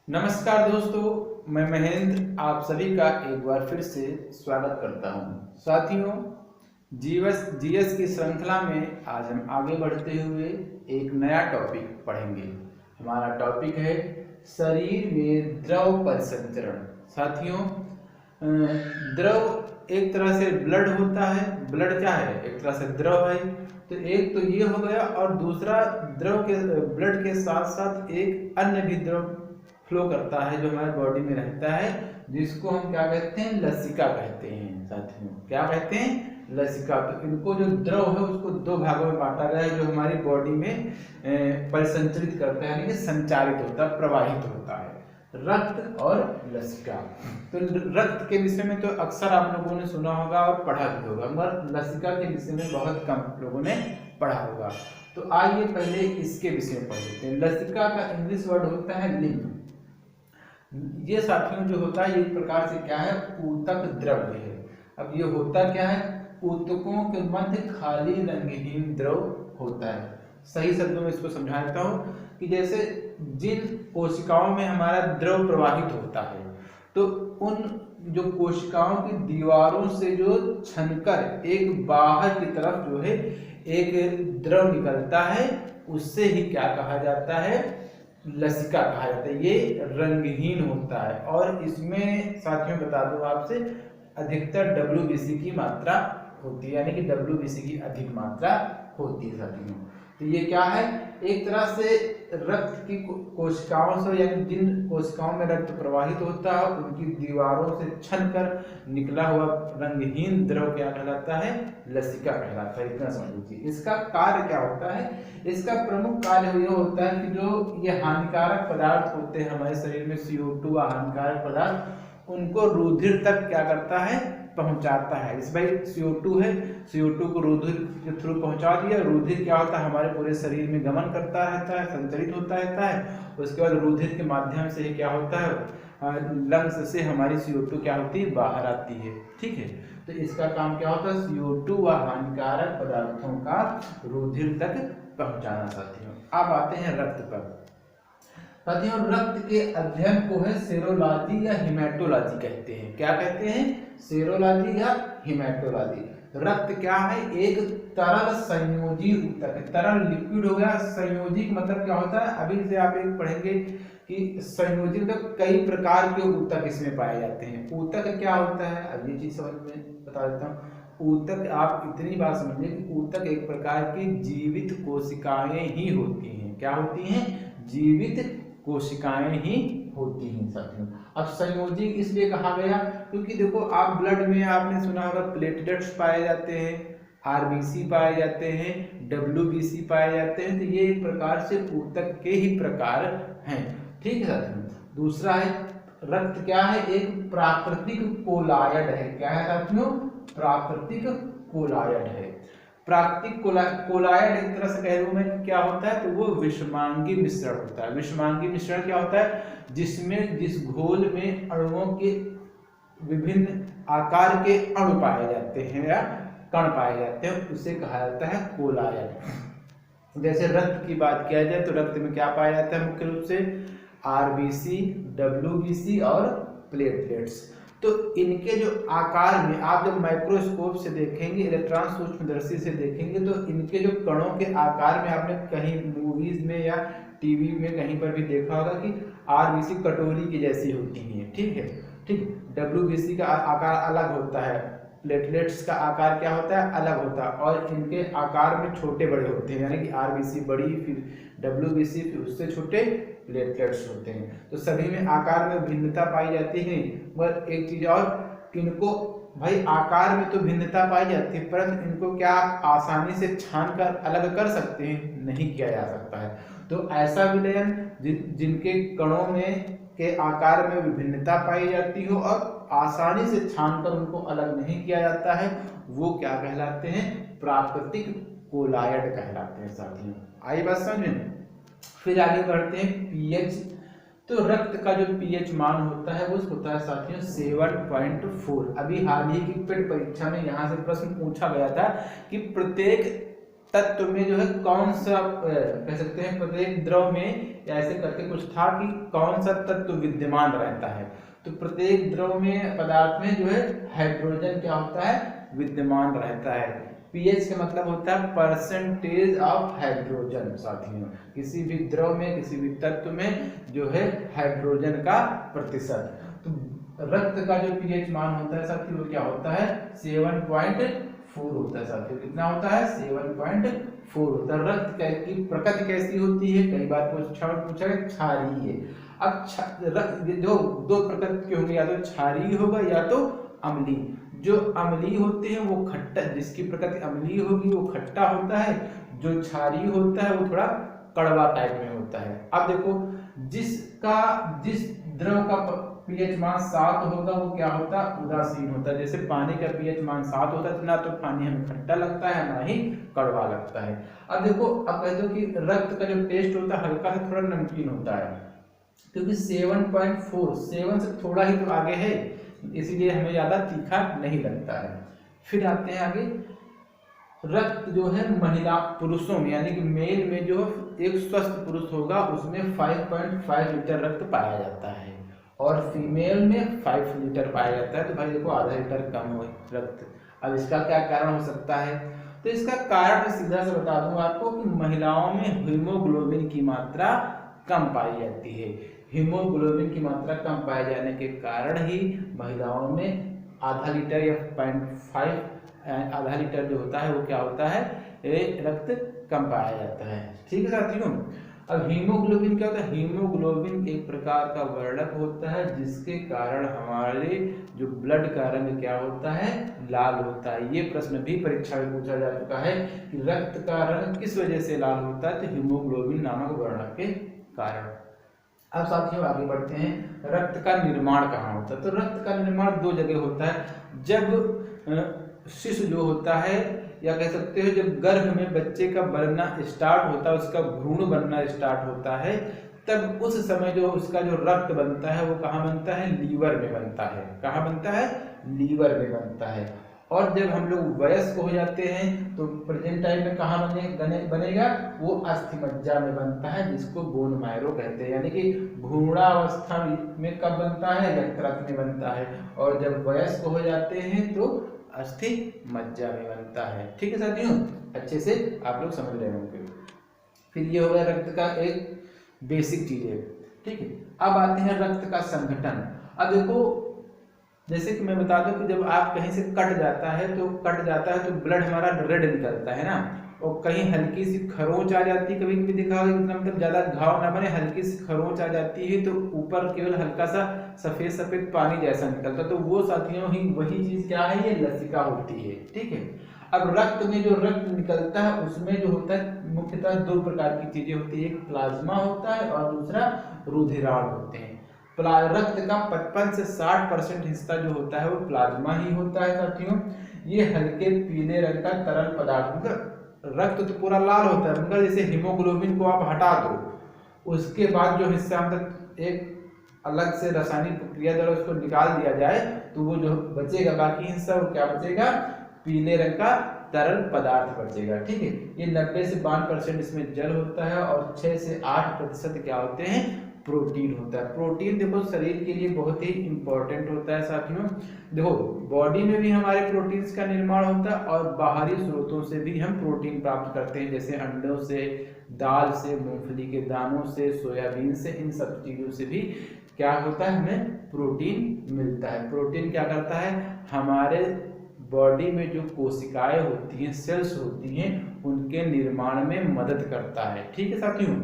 नमस्कार दोस्तों, मैं महेंद्र आप सभी का एक बार फिर से स्वागत करता हूं। साथियों, जीएस की श्रृंखला में आज हम आगे बढ़ते हुए एक नया टॉपिक पढ़ेंगे। हमारा टॉपिक है शरीर में द्रव परिसंचरण। साथियों, द्रव एक तरह से ब्लड होता है। ब्लड क्या है? एक तरह से द्रव है। तो एक तो ये हो गया, और दूसरा द्रव के ब्लड के साथ साथ एक अन्य भी द्रव फ्लो करता है जो हमारे बॉडी में रहता है, जिसको हम क्या कहते हैं? लसिका कहते हैं। साथियों, क्या कहते हैं? लसिका। तो इनको जो द्रव है उसको दो भागों में बांटा गया है, जो हमारी बॉडी में परिसंचरित करता है, यानी कि संचारित होता है, प्रवाहित होता है, रक्त और लसिका। तो रक्त के विषय में तो अक्सर आप लोगों ने सुना होगा और पढ़ा भी होगा, मगर लसिका के विषय में बहुत कम लोगों ने पढ़ा होगा। तो आइए पहले इसके विषय में पढ़ लेते हैं। लसिका का इंग्लिश वर्ड होता है लिम्फ। ये साथियों जो होता है, एक प्रकार से क्या है? ऊतक द्रव्य है। अब ये होता क्या है? ऊतकों के मध्य खाली रंगहीन द्रव होता है। सही शब्दों में इसको समझा देता हूँ कि जैसे जिन कोशिकाओं में हमारा द्रव प्रवाहित होता है, तो उन जो कोशिकाओं की दीवारों से जो छनकर एक बाहर की तरफ जो है एक द्रव निकलता है, उससे ही क्या कहा जाता है? लसिका कहा जाता है। ये रंगहीन होता है और इसमें साथियों बता दूं आपसे, अधिकतर WBC की मात्रा होती है, यानी कि WBC की अधिक मात्रा होती है साथियों। तो ये क्या है? एक तरह से रक्त की कोशिकाओं से, यानी जिन कोशिकाओं में रक्त प्रवाहित होता है उनकी दीवारों से छनकर निकला हुआ रंगहीन द्रव क्या कहलाता है? लसिका कहलाता है। इतना समझ लीजिए। इसका कार्य क्या होता है? इसका प्रमुख कार्य यह होता है कि जो ये हानिकारक पदार्थ होते हैं हमारे शरीर में, CO2 हानिकारक पदार्थ, उनको रुधिर तक क्या करता है? पहुंचाता है। इस भाई CO2 है, CO2 को रुधिर के थ्रू पहुंचा दिया। रुधिर क्या होता है? हमारे पूरे शरीर में गमन करता रहता है, संचरित होता रहता है। उसके बाद रुधिर के माध्यम से क्या होता है? लंग्स से हमारी CO2 क्या होती है? बाहर आती है। ठीक है। तो इसका काम क्या होता है? CO2 व हानिकारक पदार्थों का रुधिर तक पहुंचाना। साथियों, अब आते हैं रक्त पर। साथियों, रक्त के अध्ययन को है सेरोलॉजी या हिमेटोलॉजी कहते हैं। क्या कहते हैं? सेरोलॉजी या हिमेटोलॉजी। रक्त क्या है? एक तरल संयोजी ऊतक है। तरल लिक्विड हो गया, संयोजी मतलब क्या होता है? अभी से आप एक पढ़ेंगे कि संयोजी मतलब कई प्रकार के ऊतक इसमें पाए जाते हैं। ऊतक क्या होता है? अब ये चीज समझ में बता देता हूँ। ऊतक, आप इतनी बात समझिए कि ऊतक एक प्रकार की जीवित कोशिकाएं ही होती हैं। क्या होती हैं? जीवित कोशिकाएं ही होती हैं साथियों। अब संयोजी इसलिए कहा गया क्योंकि देखो, आप ब्लड में आपने सुना होगा प्लेटलेट्स पाए जाते हैं, RBC पाए जाते हैं, WBC पाए जाते हैं। तो ये एक प्रकार से ऊतक के ही प्रकार हैं। ठीक है साथियों। दूसरा है रक्त क्या है? एक प्राकृतिक कोलायड है। क्या है साथियों? प्राकृतिक कोलायड है। प्राकृतिक कोलायड एक तरह से कह दूं मैं क्या होता है? तो वो विषमांगी मिश्रण होता है। विषमांगी मिश्रण क्या होता है? जिस घोल में अणुओं के विभिन्न आकार के अणु पाए जाते हैं या कण पाए जाते हैं, उसे कहा जाता है कोलायड। जैसे रक्त की बात किया जाए तो रक्त में क्या पाया जाता है? मुख्य रूप से RBC, WBC और प्लेटलेट्स। तो इनके जो आकार में आप जब माइक्रोस्कोप से देखेंगे, इलेक्ट्रॉन सूक्ष्मदर्शी से देखेंगे, तो इनके जो कणों के आकार में आपने कहीं मूवीज में या टीवी में कहीं पर भी देखा होगा कि RBC कटोरी की जैसी होती है। ठीक है। ठीक। WBC का आकार अलग होता है, प्लेटलेट्स का आकार क्या होता है? अलग होता है, और इनके आकार में छोटे बड़े होते हैं, यानी कि RBC बड़ी, फिर WBC, फिर उससे छोटे प्लेटलेट्स होते हैं। तो सभी में आकार में भिन्नता पाई जाती है। मगर एक चीज और, इनको भाई आकार में तो भिन्नता पाई जाती है, परंतु इनको क्या आप आसानी से छान कर अलग कर सकते हैं? नहीं किया जा सकता है। तो ऐसा विलयन जिनके कणों में के आकार में विभिन्नता पाई जाती हो और आसानी से छानकर उनको अलग नहीं किया जाता है, वो क्या कहलाते हैं? प्राकृतिक कोलायड कहलाते हैं साथियों। आई बात समझ में? फिर आगे बढ़ते हैं pH। तो रक्त का जो pH मान होता है वो होता है साथियों 7.4। अभी हाल ही की पेट परीक्षा में यहाँ से प्रश्न पूछा गया था कि प्रत्येक तत्व में जो है कौन सा कह सकते हैं प्रत्येक द्रव में, या ऐसे करके कुछ था कि कौन सा तत्व विद्यमान रहता है। तो प्रत्येक द्रव में पदार्थ में जो है हाइड्रोजन क्या होता है, विद्यमान रहता है। पीएच का मतलब होता है परसेंटेज ऑफ हाइड्रोजन। साथियों किसी भी द्रव में, किसी भी तत्व में जो है हाइड्रोजन का प्रतिशत। तो रक्त का जो पीएच मान होता है साथियों वो क्या होता है, 7.4 होता है साथियों। कितना होता है, 7.4 होता है। रक्त की प्रकृति कैसी होती है, कई बार पूछा गया, क्षारीय है। अब जो दो प्रकृति के होंगे, या तो क्षारीय होगा या तो अम्लीय। जो अम्लीय होते हैं वो खट्टा, जिसकी प्रकृति अम्लीय होगी वो खट्टा होता है, जो क्षारीय होता है वो थोड़ा कड़वा टाइप में होता है। अब देखो जिस द्रव का पीएच मान 7 होगा वो क्या होता है, उदासीन होता है। जैसे पानी का पीएच मान 7 होता है तो ना तो पानी हमें खट्टा लगता है ना ही कड़वा लगता है। अब देखो, अब कह दो कि रक्त का जो टेस्ट होता है हल्का से थोड़ा नमकीन होता है, क्योंकि 7.4 7 से थोड़ा ही तो आगे है, इसीलिए हमें ज्यादा तीखा नहीं लगता है। फिर आते हैं आगे, रक्त जो है महिला पुरुषों में यानी कि मेल में जो एक स्वस्थ पुरुष होगा उसमें 5.5 लीटर रक्त पाया जाता है, और फीमेल में 5 लीटर पाया जाता है। तो भाई देखो आधा लीटर कम हो रक्त। अब इसका क्या कारण हो सकता है, तो इसका कारण मैं सीधा से बता दूं आपको कि महिलाओं में हीमोग्लोबिन की मात्रा कम पाई जाती है। हीमोग्लोबिन की मात्रा कम पाए जाने के कारण ही महिलाओं में आधा लीटर या 0.5 आधा लीटर जो होता है वो क्या होता है, रक्त कम पाया जाता है। ठीक है साथियों। अब हीमोग्लोबिन क्या होता है, हीमोग्लोबिन एक प्रकार का वर्णक होता है जिसके कारण हमारे जो ब्लड का रंग क्या होता है, लाल होता है। ये प्रश्न भी परीक्षा में पूछा जा चुका है कि रक्त का रंग किस वजह से लाल होता है, तो हीमोग्लोबिन नामक वर्णक के कारण। अब साथियों आगे बढ़ते हैं, रक्त का निर्माण कहाँ होता है। तो रक्त का निर्माण 2 जगह होता है। जब शिशु जो होता है, या कह सकते हो जब गर्भ में बच्चे का बनना स्टार्ट होता है, उसका भ्रूण बनना स्टार्ट होता है, तब उस समय जो उसका जो रक्त बनता है वो कहाँ बनता है, लीवर में बनता है। कहाँ बनता है, लीवर में बनता है। और जब हम लोग वयस्क हो जाते हैं तो प्रेजेंट टाइम में कहाँ बनेगा, वो अस्थि मज्जा में बनता है, जिसको बोन मैरो कहते हैं। यानी कि भ्रूणावस्था में कब बनता है, यकृत में बनता है, और जब वयस्क हो जाते हैं तो अस्थि मज्जा में बनता है। ठीक है साथियों, अच्छे से आप लोग समझ रहे होंगे। फिर ये हो गया रक्त का एक बेसिक चीज है। ठीक है, अब आते हैं रक्त का संगठन। अब देखो, जैसे कि मैं बता दूं कि जब आप कहीं से कट जाता है तो ब्लड हमारा रेड निकलता है ना, और कहीं हल्की सी खरोंच आ जाती है, कभी कभी देखा होगा, इतना मतलब ज्यादा घाव ना बने, हल्की सी खरोंच आ जाती है तो ऊपर केवल हल्का सा सफेद सफेद पानी जैसा निकलता है, तो वो साथियों ही वही चीज क्या है, ये लसिका होती है। ठीक है। अब रक्त में जो रक्त निकलता है उसमें जो होता है मुख्यतः 2 प्रकार की चीजें होती है, एक प्लाज्मा होता है और दूसरा रुधिराण होते हैं। रक्त का 55 से 60% हिस्सा जो होता है वो प्लाज्मा ही होता है साथियों। ये हल्के पीले रंग का तरल पदार्थ, मतलब रक्त तो पूरा लाल होता है, मतलब जैसे हीमोग्लोबिन को आप हटा दो, उसके बाद जो हिस्सा मतलब एक अलग से रासायनिक प्रक्रिया द्वारा उसको निकाल दिया जाए तो वो जो बचेगा बाकी हिस्सा वो क्या बचेगा, पीले रंग का तरल पदार्थ बचेगा। ठीक है। ये 90 से 92% इसमें जल होता है और 6 से 8% क्या होते हैं, प्रोटीन होता है। प्रोटीन देखो शरीर के लिए बहुत ही इंपॉर्टेंट होता है साथियों। देखो बॉडी में भी हमारे प्रोटीन्स का निर्माण होता है और बाहरी स्रोतों से भी हम प्रोटीन प्राप्त करते हैं, जैसे अंडों से, दाल से, मूंगफली के दानों से, सोयाबीन से, इन सब चीजों से भी क्या होता है, हमें प्रोटीन मिलता है। प्रोटीन क्या करता है, हमारे बॉडी में जो कोशिकाएं होती हैं, सेल्स होती हैं, उनके निर्माण में मदद करता है। ठीक है साथियों।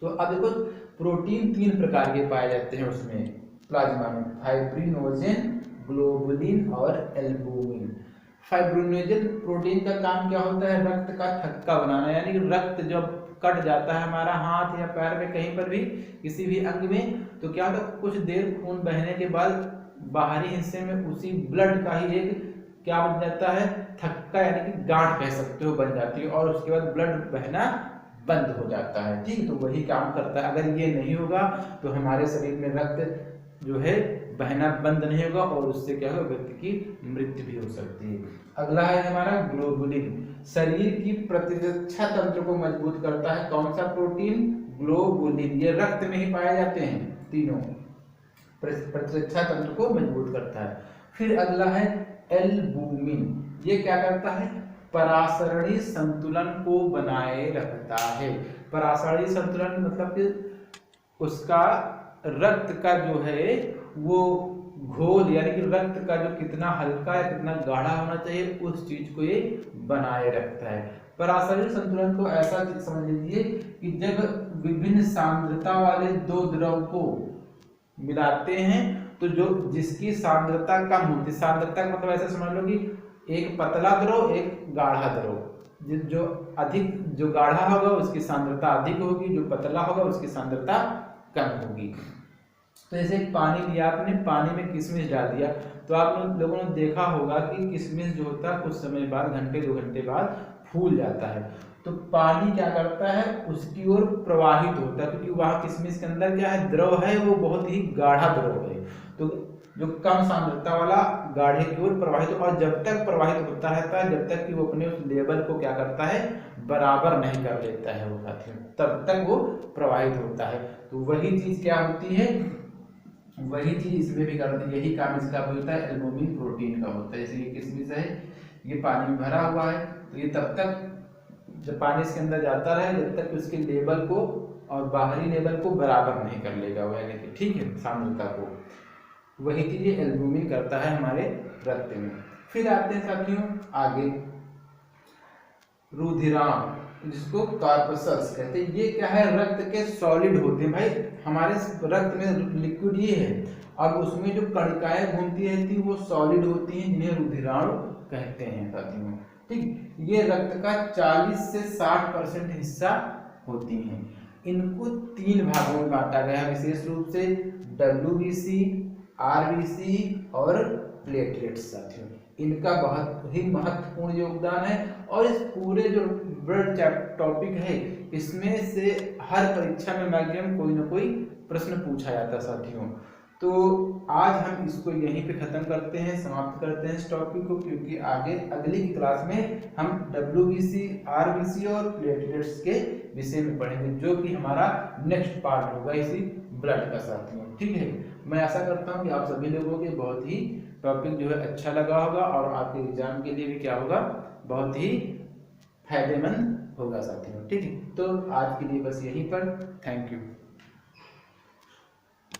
तो अब देखो प्रोटीन 3 प्रकार के पाए जाते हैं उसमें प्लाज्मा में, फाइब्रिनोजेन, ग्लोबुलिन और एल्बुमिन। फाइब्रिनोजेन प्रोटीन का काम क्या होता है, रक्त का थक्का बनाना, यानी कि रक्त जब कट जाता है हमारा हाथ या पैर में कहीं पर भी किसी भी अंग में, तो क्या होता है कुछ देर खून बहने के बाद बाहरी हिस्से में उसी ब्लड का ही एक क्या बन जाता है, थक्का, यानी कि गांठ कह सकते हो, बन जाती है, और उसके बाद ब्लड बहना बंद हो जाता है। ठीक, तो वही काम करता है। अगर ये नहीं होगा तो हमारे शरीर में रक्त जो है बहना बंद नहीं होगा और उससे क्या होगा, व्यक्ति की मृत्यु भी हो सकती है। अगला है हमारा ग्लोबुलिन, शरीर की प्रतिरक्षा तंत्र को मजबूत करता है। कौन सा प्रोटीन? ग्लोबुलिन। ये रक्त में ही पाए जाते हैं तीनों, प्रतिरक्षा तंत्र को मजबूत करता है। फिर अगला है एल्बुमिन, ये क्या करता है? परासरणी संतुलन को बनाए रखता है। परासरणी संतुलन मतलब कि उसका रक्त का जो है वो घोल, यानी कि रक्त का जो कितना हल्का है कितना गाढ़ा होना चाहिए, उस चीज को ये बनाए रखता है। परासरणी संतुलन को ऐसा समझ लीजिए कि जब विभिन्न सांद्रता वाले दो द्रव को मिलाते हैं तो जो जिसकी सांद्रता कम होती है, सांद्रता मतलब ऐसा समझ लो कि एक पतला द्रव एक गाढ़ा द्रव, जो अधिक जो गाढ़ा होगा उसकी सांद्रता अधिक होगी, जो पतला होगा उसकी सांद्रता कम होगी। तो जैसे पानी लिया आपने, पानी में किशमिश डाल दिया तो आप लोगों ने देखा होगा कि किशमिश जो होता है कुछ समय बाद, घंटे 2 घंटे बाद फूल जाता है। तो पानी क्या करता है? उसकी ओर प्रवाहित होता है, क्योंकि वहां किशमिश के अंदर क्या है? द्रव है, वो बहुत ही गाढ़ा द्रव है। तो जो कम सांद्रता वाला गाढ़े की ओर प्रवाहित, और जब तक प्रवाहित होता रहता है जब तक कि वो अपने उस लेवल को क्या करता है? बराबर नहीं कर लेता है वो साथियों, तब तक वो प्रवाहित होता है। तो वही चीज क्या होती है? वही चीज इसमें भी करती है, यही काम इसका भी होता है, एल्बुमिन प्रोटीन का होता है। जैसे ये किशमिश है, ये पानी में भरा हुआ है, तो ये तब तक जब पानी इसके अंदर जाता रहे जब तक उसके लेवल को और बाहरी लेवल को बराबर नहीं कर लेगा वो, यानी कि ठीक है सांद्रता को। वही चीज एल्बुमिन करता है हमारे रक्त में। फिर आते हैं साथियों आगे रुधिराण, जिसको कार्पसल्स कहते हैं। ये क्या है? रक्त के सॉलिड होते हैं भाई, हमारे रक्त में लिक्विड ये है, अब उसमें जो कणिकाएं घूमती रहती वो सॉलिड होती हैं, जिन्हें रुधिराणु कहते हैं साथियों। ठीक, ये रक्त का 40 से 60% हिस्सा होती हैं। इनको 3 भागों में बांटा गया है विशेष रूप से, WBC, RBC और प्लेटलेट्स साथियों। इनका बहुत ही महत्वपूर्ण योगदान है, और इस पूरे जो ब्लड टॉपिक है इसमें से हर परीक्षा में मैक्सिमम कोई ना कोई प्रश्न पूछा जाता है साथियों। तो आज हम इसको यहीं पे खत्म करते हैं, समाप्त करते हैं इस टॉपिक को, क्योंकि आगे अगली क्लास में हम WBC, RBC और प्लेटलेट्स के विषय में पढ़ेंगे, जो कि हमारा नेक्स्ट पार्ट होगा इसी ब्लड का साथियों। ठीक है, मैं आशा करता हूँ कि आप सभी लोगों के बहुत ही टॉपिक जो है अच्छा लगा होगा, और आपके एग्जाम के लिए भी क्या होगा? बहुत ही फायदेमंद होगा साथियों। ठीक है, तो आज के लिए बस यहीं पर, थैंक यू।